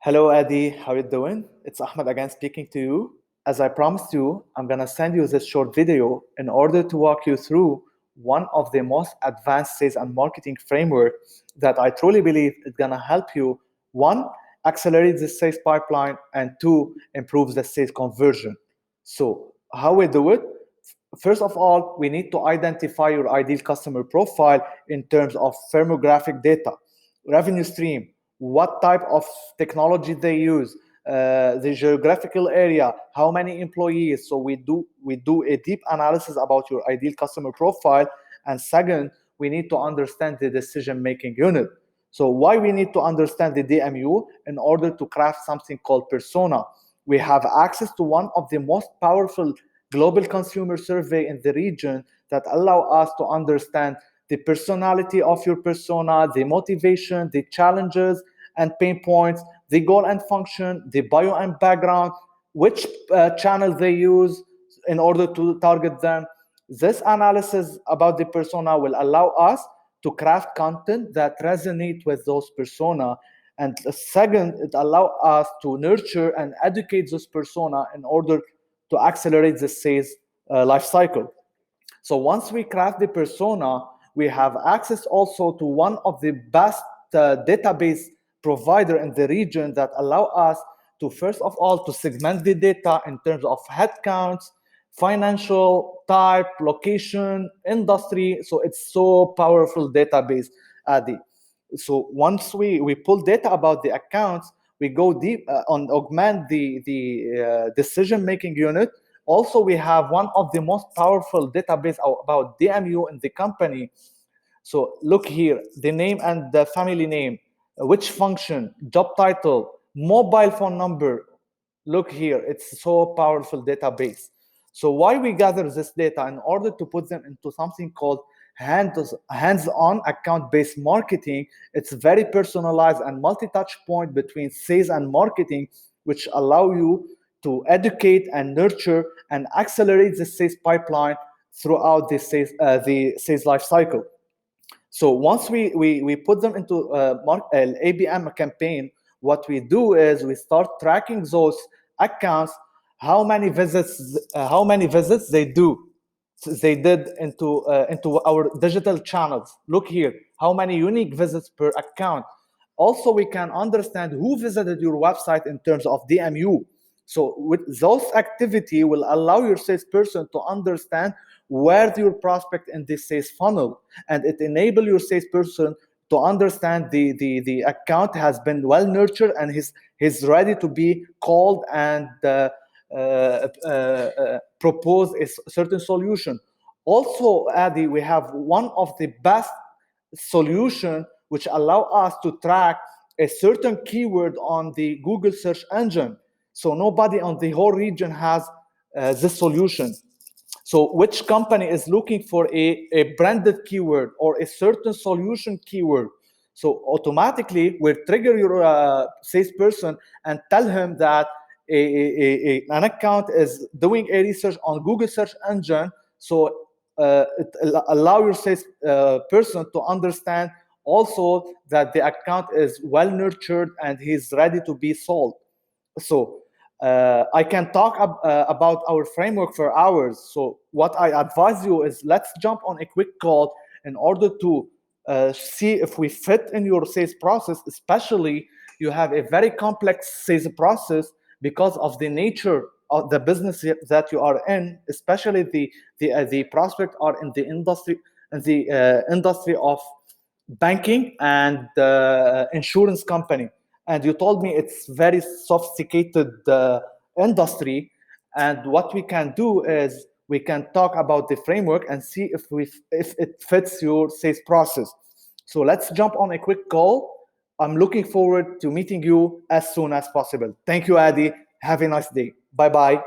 Hello, Adi. How you doing? It's Ahmed again speaking to you. As I promised you, I'm gonna send you this short video in order to walk you through one of the most advanced sales and marketing framework that I truly believe is gonna help you, one, accelerate the sales pipeline, and two, improve the sales conversion. So how we do it? First of all, we need to identify your ideal customer profile in terms of firmographic data, revenue stream, what type of technology they use, the geographical area, how many employees. So we do a deep analysis about your ideal customer profile. And second, we need to understand the decision making unit. So why we need to understand the DMU? In order to craft something called persona. We have access to one of the most powerful global consumer survey in the region that allow us to understand the personality of your persona, the motivation, the challenges and pain points, the goal and function, the bio and background, which channels they use in order to target them. This analysis about the persona will allow us to craft content that resonate with those persona. And second, it allow us to nurture and educate this persona in order to accelerate the sales life cycle. So once we craft the persona, we have access also to one of the best database provider in the region that allow us to first of all to segment the data in terms of headcounts, financial type, location, industry. So it's so powerful database, Adi. So once we pull data about the accounts, we go deep on augment the decision making unit. Also, we have one of the most powerful database about DMU in the company. So look here, the name and the family name, which function, job title, mobile phone number. Look here, it's so powerful database. So why we gather this data? In order to put them into something called hands-on account-based marketing. It's very personalized and multi-touch point between sales and marketing, which allow you to educate and nurture and accelerate the sales pipeline throughout the sales life cycle. So once we put them into an ABM campaign, what we do is we start tracking those accounts, how many visits they did into our digital channels. Look here, how many unique visits per account. Also, we can understand who visited your website in terms of DMU. So with those activity will allow your salesperson to understand where your prospect in this sales funnel, and it enable your salesperson to understand the account has been well nurtured and he's ready to be called and propose a certain solution. Also, Adi, we have one of the best solution which allow us to track a certain keyword on the Google search engine. So nobody on the whole region has this solution. So which company is looking for a branded keyword or a certain solution keyword? So automatically we'll trigger your salesperson and tell him that an account is doing a research on Google search engine. So it allow your sales person to understand also that the account is well nurtured and he's ready to be sold. So I can talk about our framework for hours. So what I advise you is let's jump on a quick call in order to see if we fit in your sales process. Especially you have a very complex sales process because of the nature of the business that you are in. Especially the prospect are in the industry of banking and insurance company. And you told me it's very sophisticated industry. And what we can do is we can talk about the framework and see if it fits your sales process. So let's jump on a quick call. I'm looking forward to meeting you as soon as possible. Thank you, Adi. Have a nice day. Bye bye.